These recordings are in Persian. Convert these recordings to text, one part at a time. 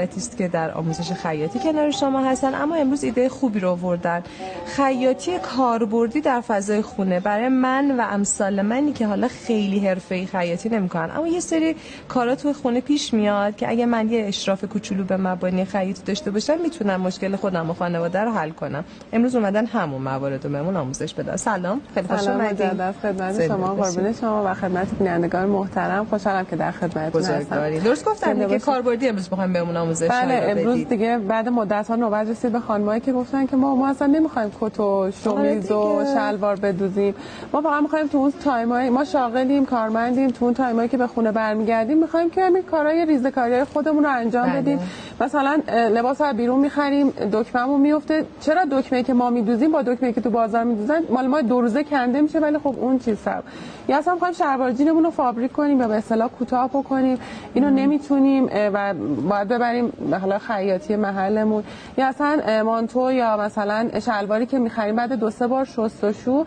است که در آموزش خیاطی کنار شما هستن، اما امروز ایده خوبی رو آوردن. خیاطی کاربردی در فضای خونه برای من و امثال منی که حالا خیلی حرفه‌ای خیاطی نمی‌کنن، اما یه سری کارا تو خونه پیش میاد که اگه من یه اشراف کوچولو به مبانی خیاطی داشته باشم میتونم مشکل خودم و خانواده رو حل کنم. امروز اومدن همون موارد رو بهمون آموزش بدن. سلام، خیلی خوش اومدید. خدمت شما، قربون شما و خدمت بینندگان محترم. خوشحالم که در خدمتتون هستم. درست گفتن که کاربردی امروز می‌خوایم بهمون آموزش بدید. بله، امروز دیگه بعد مدت‌ها نوبت رسید به خانمایی که گفتن که ما اصلا نمی‌خوایم کت و شمیز و شلوار بدوزیم. ما فقط می‌خوایم تو اون تایمای ما شاغلیم، کارمندیم، تو اون تایمایی که به خونه برمیگردیم می‌خوایم که همین کارهای ریزه‌کاریای خودمون رو انجام بدیم. مثلا لباس از بیرون می‌خریم، دکمه‌مون میفته. چرا دکمه‌ای که ما می‌دوزیم با دکمه‌ای که تو بازار می‌دوزن مال ما 2 روزه کنده میشه، ولی خب اون چیز سب. یا اصلا می‌خوایم شلوار جینمون رو فابریک کنیم یا به اصطلاح کوتاه بکنیم. اینو نمی‌تونیم و باید ببریم حالا خیاطی محلمون، یا اصلا مانتو یا مثلا شلواری که می‌خریم بعد 2-3 بار شستشو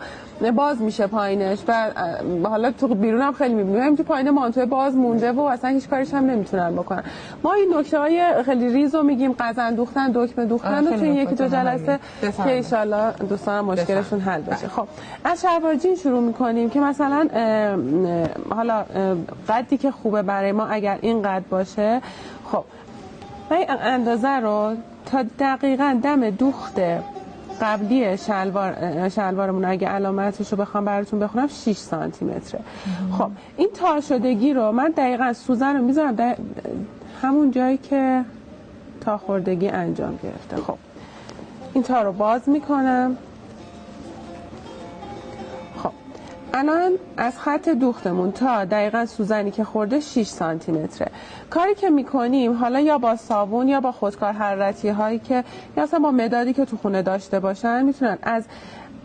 باز میشه پایینش و حالا تو بیرون هم خیلی می‌بینیم تو پایین مانتو باز مونده و اصلا هیچ کاریش هم نمیتونن بکنن. ما این نکته‌های خیلی ریزو میگیم، قزن دوختن، دکمه دوختن و تو یکی تو جلسه که ان شاءالله دوستان مشکلشون حل بشه. خب از شلوار جین شروع می‌کنیم که مثلا حالا قدی که خوبه برای ما اگر این قد باشه. خب این اندازه رو تا دقیقاً دم دوخت قبلی شلوارمون اگه علامتش رو بخوام براتون بخونم 6 سانتی متره. خب این تار شدگی رو من دقیقاً سوزن رو میذارم همون جایی که تا خوردگی انجام گرفته. خب این تار رو باز میکنم. الان از خط دوختمون تا دقیقاً سوزنی که خورده 6 سانتی متره. کاری که میکنیم حالا یا با صابون یا با خودکار حرارتی هایی که یا اصلا با مدادی که تو خونه داشته باشن میتونن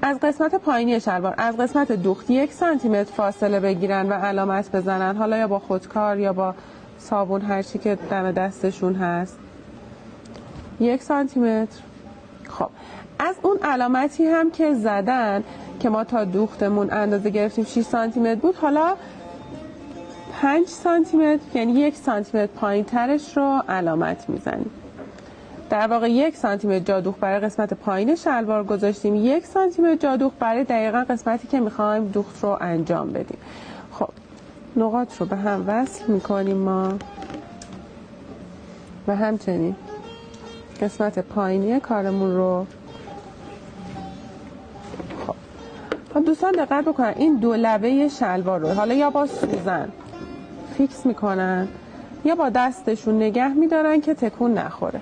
از قسمت پایینی شلوار از قسمت دوخت 1 سانتی متر فاصله بگیرن و علامت بزنن، حالا یا با خودکار یا با صابون هر چی که دم دستشون هست. 1 سانتی متر. خب از اون علامتی هم که زدن که ما تا دوختمون اندازه گرفتیم 6 سانتی متر بود، حالا 5 سانتی متر یعنی 1 سانتی متر پایین ترش رو علامت میزنیم. در واقع 1 سانتی متر جا دوخت برای قسمت پایین شلوار گذاشتیم، 1 سانتی متر جا دوخت برای دقیقاً قسمتی که میخوایم دوخت رو انجام بدیم. خب نقاط رو به هم وصل میکنیم ما و همچنین قسمت پایینی کارمون رو. دوستان دقت بکنن این دو لبه شلوار رو حالا یا با سوزن فیکس میکنن یا با دستشون نگه میدارن که تکون نخوره.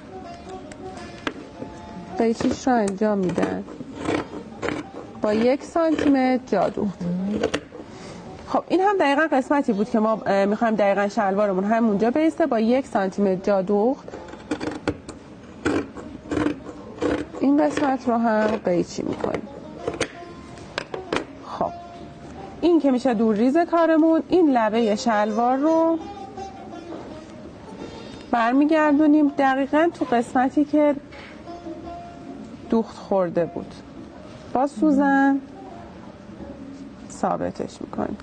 قیچیش رو انجام میدن با 1 سانتی متر جا دوخت. خب این هم دقیقا قسمتی بود که ما میخوایم دقیقا شلوارمون همونجا بیسته. با 1 سانتی متر جا دوخت این قسمت رو هم قیچی میکنیم. خب این که میشه دور ریز کارمون. این لبه شلوار رو برمیگردونیم دقیقاً تو قسمتی که دوخت خورده بود، با سوزن ثابتش میکنیم.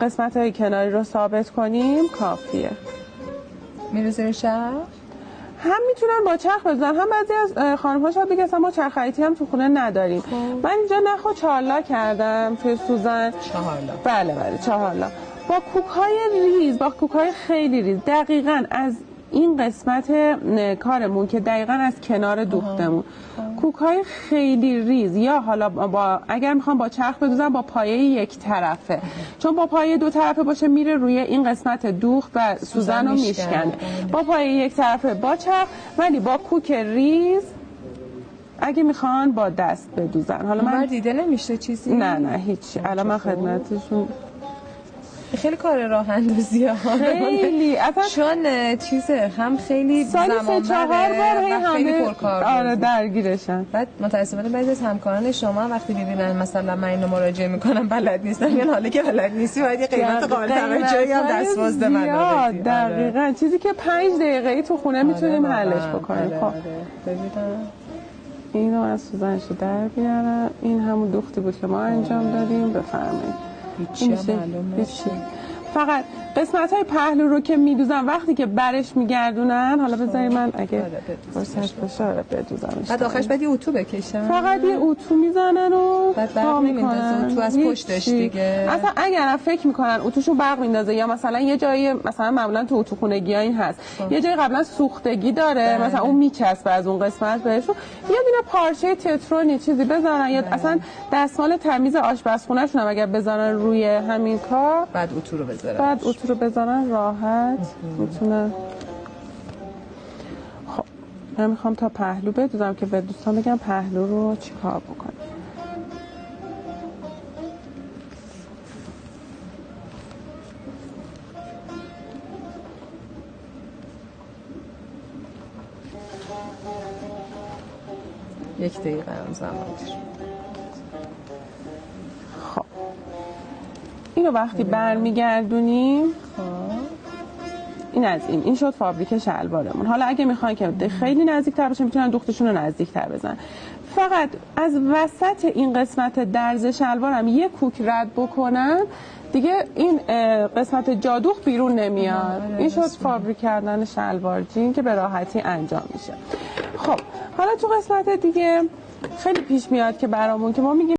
قسمت های کناری رو ثابت کنیم کافیه. میره زیر چرخ. هم میتونن با چرخ بزنن، هم بعضی از خانم‌ها شاید بگن ما چرخ خیاطی هم تو خونه نداریم. من اینجا نخو 4 لا کردم توی سوزن. 4 لا. بله 4 لا با کوک‌های ریز، با کوک‌های خیلی ریز دقیقاً از این قسمت کارمون که دقیقاً از کنار دوختمون کوک‌های خیلی ریز، یا حالا با اگر میخوام با چرخ بدوزم با پایه یک طرفه، چون با پایه 2 طرفه باشه میره روی این قسمت دوخت و سوزن رو میشکنه. با پایه یک طرفه با چرخ، ولی با کوک ریز اگه میخوان با دست بدوزن. حالا من دیده نمیشه چیزی؟ نه هیچی. الان من خدمتشون خیلی کار راه اندازی ها خیلی اصلا چون چیزه هم خیلی زمان بره و خیلی پرکار. آره درگیرشن. بعد متاسفانه بعضی از همکاران شما وقتی ببینن مثلا من اینو مراجعه میکنم بلد نیستم، میگن حالا که بلد نیستی باید یه قیمت قابل توجهی هم دستمزد من بدی. دقیقاً چیزی که 5 دقیقه‌ای تو خونه میتونیم حلش بکنیم. خب ببینم اینو از سوزنش در بیارم. این همون دوختی بود که ما انجام دادیم. بفرمایید. هیچی معلومه. فقط قسمت های پهلو رو که میدوزن وقتی که برش میگردونن، حالا بذاری من اگه فرصت بشه بدوزمش. بعد آخرش بعد یه اتو بکشن، فقط یه اتو میزنن و بعد برق نمیندازه اتو از پشتش دیگه. اصلا اگر فکر میکنن اتوشون برق میندازه یا مثلا یه جایی مثلا معمولا تو اتو خونگی ها این هست یه جایی قبلا سوختگی داره مثلا اون میچسبه از اون قسمت بهشون، یه دونه پارچه تترونی چیزی بزنن یا اصلا دستمال تمیز آشپزخونه شون هم اگر بزنن روی همین کار، بعد اتو رو بزنن راحت میتونه. خب من میخوام تا پهلو بدوزم که به دوستان بگم پهلو رو چیکار بکنیم. یک دقیقه هم زمان داریم. خب اینو وقتی برمیگردونیم این از این شد فابریک شلوارمون. حالا اگه میخواین که خیلی نزدیک‌تر باشه میتونن دوختشون رو نزدیک‌تر بزنن. فقط از وسط این قسمت درز شلوارم یه کوک رد بکنن دیگه این قسمت جادوخت بیرون نمیاد. این شد فابریک کردن شلوار جین که به راحتی انجام میشه. خب حالا تو قسمت دیگه خیلی پیش میاد که برامون که ما میگیم